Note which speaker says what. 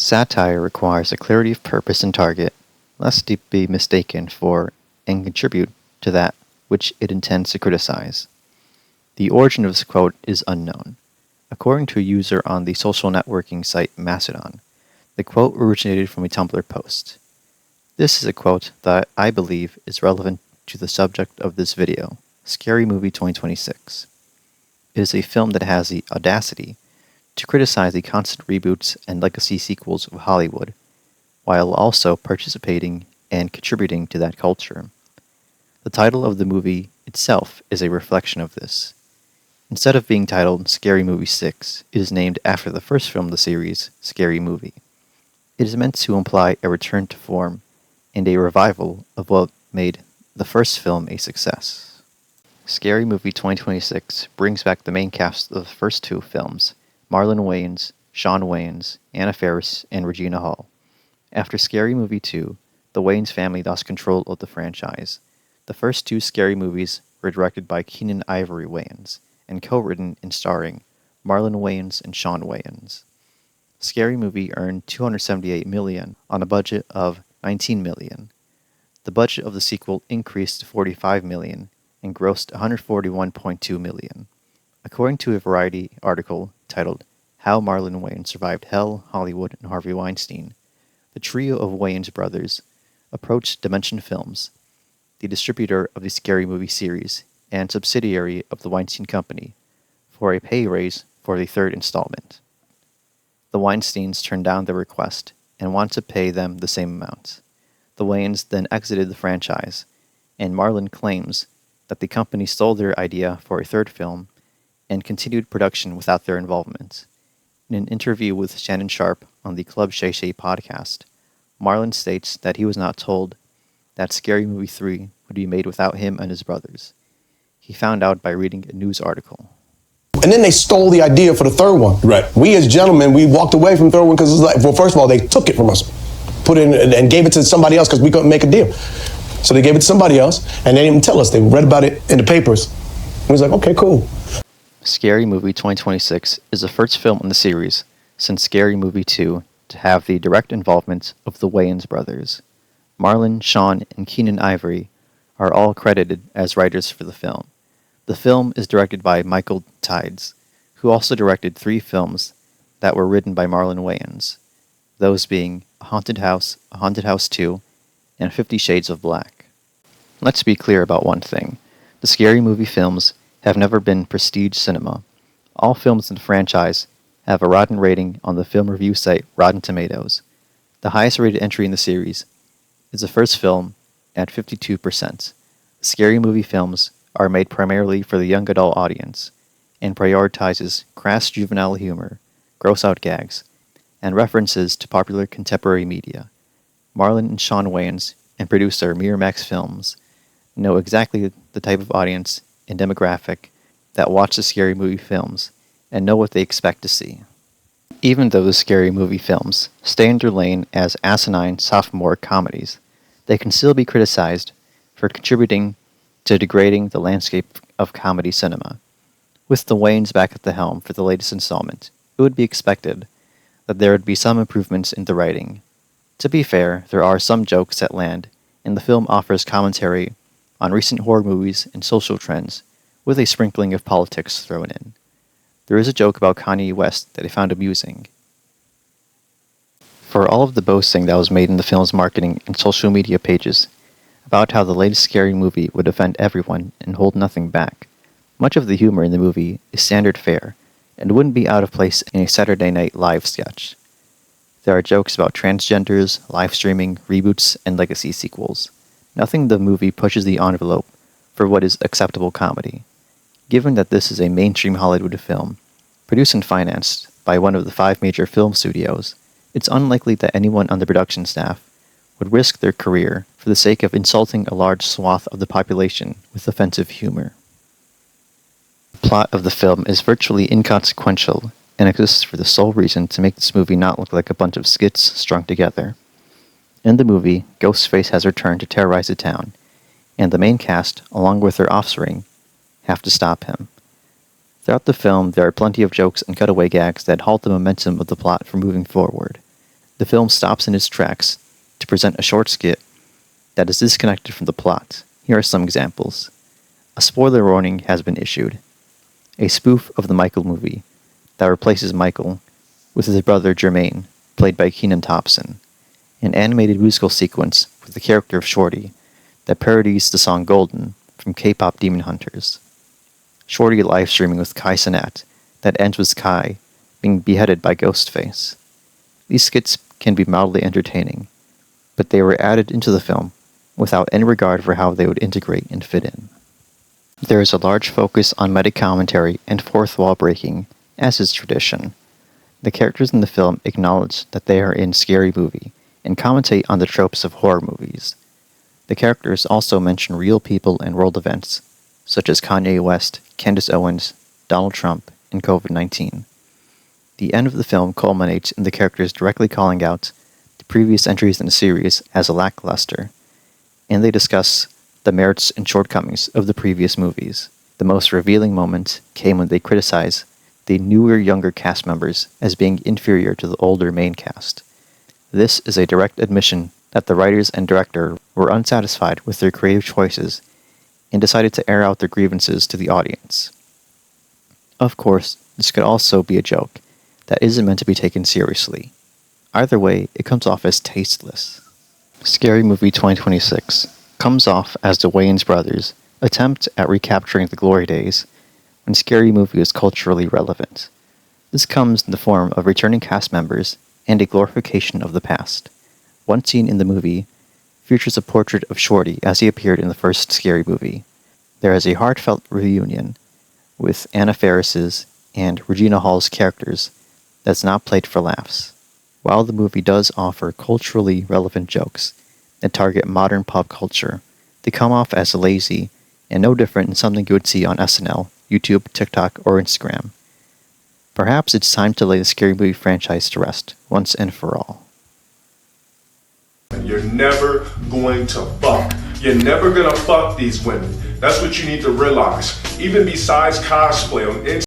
Speaker 1: Satire requires a clarity of purpose and target, lest it be mistaken for and contribute to that which it intends to criticize. The origin of this quote is unknown. According to a user on the social networking site Mastodon, the quote originated from a Tumblr post. This is a quote that I believe is relevant to the subject of this video, Scary Movie 2026. It is a film that has the audacity to criticize the constant reboots and legacy sequels of Hollywood, while also participating and contributing to that culture. The title of the movie itself is a reflection of this. Instead of being titled Scary Movie 6, it is named after the first film of the series, Scary Movie. It is meant to imply a return to form and a revival of what made the first film a success. Scary Movie 2026 brings back the main cast of the first two films, Marlon Wayans, Shawn Wayans, Anna Faris, and Regina Hall. After Scary Movie 2, the Wayans family lost control of the franchise. The first two Scary movies were directed by Keenen Ivory Wayans and co-written and starring Marlon Wayans and Shawn Wayans. Scary Movie earned $278 million on a budget of $19 million. The budget of the sequel increased to $45 million and grossed $141.2 million. According to a Variety article titled How Marlon Wayans Survived Hell, Hollywood, and Harvey Weinstein, the trio of Wayans brothers approached Dimension Films, the distributor of the Scary Movie series and subsidiary of the Weinstein Company, for a pay raise for the third installment. The Weinsteins turned down their request and wanted to pay them the same amount. The Wayans then exited the franchise, and Marlon claims that the company stole their idea for a third film and continued production without their involvement. In an interview with Shannon Sharpe on the Club Shay Shay podcast, Marlon states that he was not told that Scary Movie 3 would be made without him and his brothers. He found out by reading a news article.
Speaker 2: And then they stole the idea for the third one.
Speaker 3: Right.
Speaker 2: We as gentlemen, we walked away from the third one because it's like, well, first of all, they took it from us, put it in and gave it to somebody else because we couldn't make a deal. So they gave it to somebody else, and they didn't even tell us. They read about it in the papers. We was like, okay, cool.
Speaker 1: Scary Movie 2026 is the first film in the series since Scary Movie 2 to have the direct involvement of the Wayans brothers. Marlon, Shawn, and Keenen Ivory are all credited as writers for the film. The film is directed by Michael Tides, who also directed 3 films that were written by Marlon Wayans, those being A Haunted House 2, and 50 Shades of Black. Let's be clear about one thing. The Scary Movie films have never been prestige cinema. All films in the franchise have a rotten rating on the film review site Rotten Tomatoes. The highest rated entry in the series is the first film at 52%. The Scary Movie films are made primarily for the young adult audience and prioritizes crass juvenile humor, gross-out gags, and references to popular contemporary media. Marlon and Shawn Wayans and producer Miramax Films know exactly the type of audience and demographic that watch the Scary Movie films and know what they expect to see. Even though the Scary Movie films stay in their lane as asinine sophomore comedies, they can still be criticized for contributing to degrading the landscape of comedy cinema. With the Wayans back at the helm for the latest installment, it would be expected that there would be some improvements in the writing. To be fair, there are some jokes that land, and the film offers commentary on recent horror movies and social trends, with a sprinkling of politics thrown in. There is a joke about Kanye West that I found amusing. For all of the boasting that was made in the film's marketing and social media pages about how the latest Scary Movie would offend everyone and hold nothing back, much of the humor in the movie is standard fare and wouldn't be out of place in a Saturday Night Live sketch. There are jokes about transgenders, live streaming, reboots, and legacy sequels. Nothing in the movie pushes the envelope for what is acceptable comedy. Given that this is a mainstream Hollywood film, produced and financed by one of the 5 major film studios, it's unlikely that anyone on the production staff would risk their career for the sake of insulting a large swath of the population with offensive humor. The plot of the film is virtually inconsequential and exists for the sole reason to make this movie not look like a bunch of skits strung together. In the movie, Ghostface has returned to terrorize the town, and the main cast, along with their offspring, have to stop him. Throughout the film, there are plenty of jokes and cutaway gags that halt the momentum of the plot from moving forward. The film stops in its tracks to present a short skit that is disconnected from the plot. Here are some examples. A spoiler warning has been issued. A spoof of the Michael movie that replaces Michael with his brother Jermaine, played by Kenan Thompson. An animated musical sequence with the character of Shorty that parodies the song Golden from K-pop Demon Hunters. Shorty live streaming with Kai Cenat that ends with Kai being beheaded by Ghostface. These skits can be mildly entertaining, but they were added into the film without any regard for how they would integrate and fit in. There is a large focus on meta-commentary and fourth wall breaking, as is tradition. The characters in the film acknowledge that they are in a scary movie and commentate on the tropes of horror movies. The characters also mention real people and world events, such as Kanye West, Candace Owens, Donald Trump, and COVID-19. The end of the film culminates in the characters directly calling out the previous entries in the series as lackluster, and they discuss the merits and shortcomings of the previous movies. The most revealing moment came when they criticize the newer, younger cast members as being inferior to the older main cast. This is a direct admission that the writers and director were unsatisfied with their creative choices and decided to air out their grievances to the audience. Of course, this could also be a joke that isn't meant to be taken seriously. Either way, it comes off as tasteless. Scary Movie 2026 comes off as the Wayans brothers' attempt at recapturing the glory days when Scary Movie was culturally relevant. This comes in the form of returning cast members and a glorification of the past. One scene in the movie features a portrait of Shorty as he appeared in the first Scary Movie. There is a heartfelt reunion with Anna Faris's and Regina Hall's characters that's not played for laughs. While the movie does offer culturally relevant jokes that target modern pop culture, they come off as lazy and no different than something you would see on SNL, YouTube, TikTok, or Instagram. Perhaps it's time to lay the Scary Movie franchise to rest, once and for all.
Speaker 3: You're never going to fuck. You're never gonna fuck these women. That's what you need to realize. Even besides cosplay, on